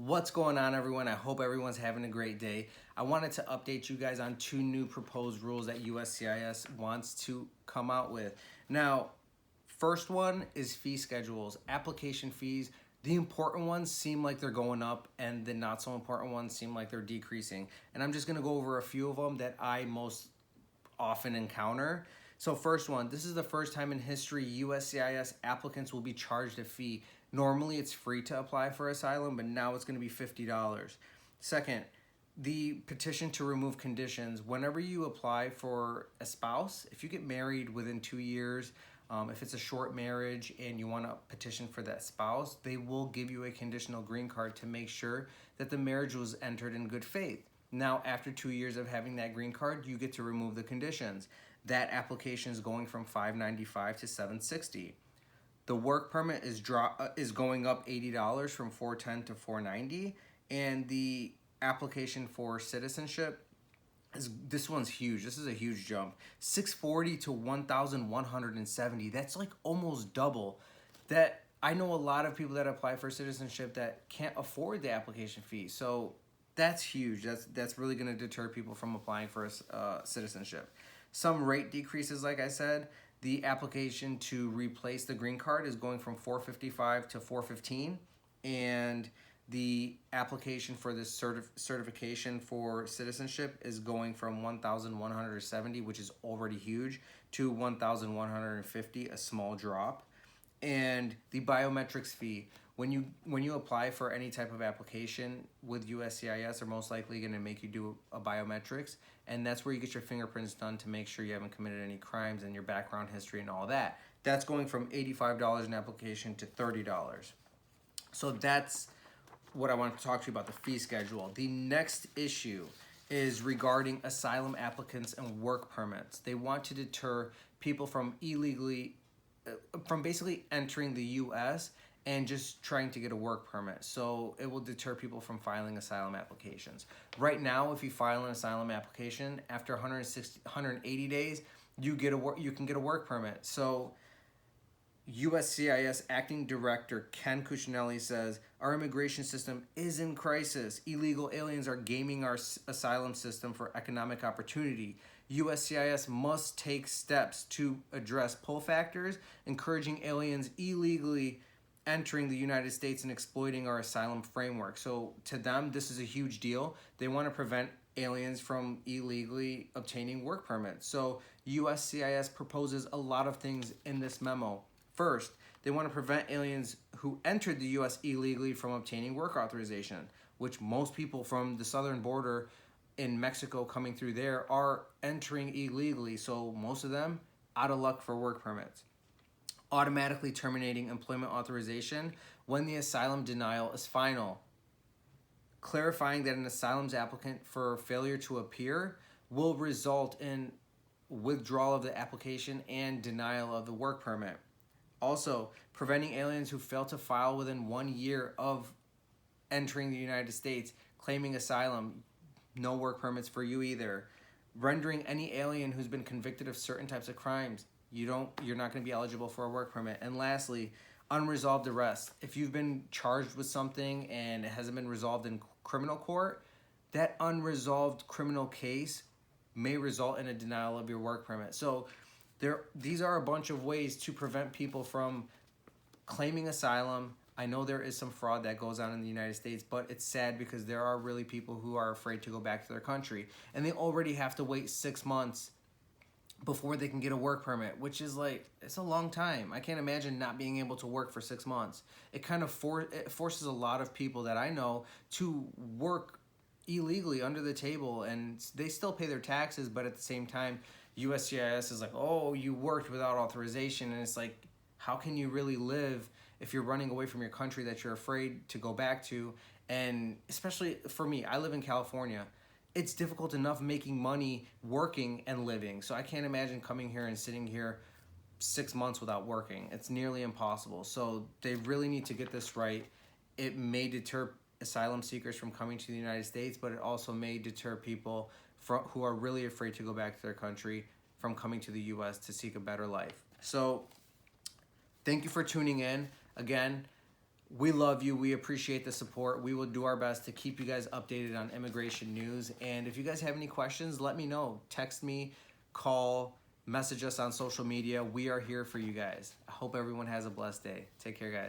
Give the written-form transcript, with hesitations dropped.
What's going on, everyone? I hope everyone's having a great day. I wanted to update you guys on two new proposed rules that USCIS wants to come out with. Now, first one is fee schedules, application fees. The important ones seem like they're going up, and the not so important ones seem like they're decreasing. And I'm just going to go over a few of them that I most often encounter. So first one, this is the first time in history USCIS applicants will be charged a fee. Normally it's free to apply for asylum, but now it's going to be $50. Second, the petition to remove conditions. Whenever you apply for a spouse, if you get married within 2 years, if it's a short marriage and you want to petition for that spouse, they will give you a conditional green card to make sure that the marriage was entered in good faith. Now, after 2 years of having that green card, you get to remove the conditions. That application is going from $595 to $760. The work permit is going up $80 from $410 to $490, and the application for citizenship this one's huge. This is a huge jump. $640 to $1,170. That's like almost double. That I know a lot of people that apply for citizenship that can't afford the application fee. So that's huge. That's really going to deter people from applying for citizenship. Some rate decreases, like I said. The application to replace the green card is going from $455 to $415, and the application for this certification for citizenship is going from $1,170, which is already huge, to $1,150, a small drop. And the biometrics fee, when you apply for any type of application with USCIS, they're most likely going to make you do a biometrics, and that's where you get your fingerprints done to make sure you haven't committed any crimes and your background history and all that. That's going from $85 an application to $30. So that's what I want to talk to you about, the fee schedule. The next issue is regarding asylum applicants and work permits. They want to deter people from basically entering the U.S. and just trying to get a work permit. So it will deter people from filing asylum applications. Right now, if you file an asylum application, after 180 days, you can get a work permit. So USCIS Acting Director Ken Cuccinelli says, our immigration system is in crisis. Illegal aliens are gaming our asylum system for economic opportunity. USCIS must take steps to address pull factors, encouraging aliens illegally entering the United States and exploiting our asylum framework. So to them, this is a huge deal. They want to prevent aliens from illegally obtaining work permits. So USCIS proposes a lot of things in this memo. First, they want to prevent aliens who entered the U.S. illegally from obtaining work authorization, which most people from the southern border in Mexico coming through there are entering illegally, so most of them out of luck for work permits. Automatically terminating employment authorization when the asylum denial is final. Clarifying that an asylum applicant for failure to appear will result in withdrawal of the application and denial of the work permit. Also, preventing aliens who fail to file within 1 year of entering the United States, claiming asylum, no work permits for you either. Rendering any alien who's been convicted of certain types of crimes, you're not going to be eligible for a work permit. And lastly, unresolved arrest. If you've been charged with something and it hasn't been resolved in criminal court, that unresolved criminal case may result in a denial of your work permit. So these are a bunch of ways to prevent people from claiming asylum. I know there is some fraud that goes on in the United States, but it's sad because there are really people who are afraid to go back to their country, and they already have to wait 6 months before they can get a work permit, which is it's a long time. I can't imagine not being able to work for 6 months. It kind of it forces a lot of people that I know to work illegally under the table, and they still pay their taxes, but at the same time, USCIS is like, oh, you worked without authorization, and it's like, how can you really live if you're running away from your country that you're afraid to go back to? And especially for me, I live in California. It's difficult enough making money, working, and living. So I can't imagine coming here and sitting here 6 months without working. It's nearly impossible. So they really need to get this right. It may deter asylum seekers from coming to the United States, but it also may deter people who are really afraid to go back to their country from coming to the U.S. to seek a better life. So thank you for tuning in. Again, We love you. We appreciate the support. We will do our best to keep you guys updated on immigration news. And if you guys have any questions, let me know. Text me, call, message us on social media. We are here for you guys. I hope everyone has a blessed day. Take care, guys.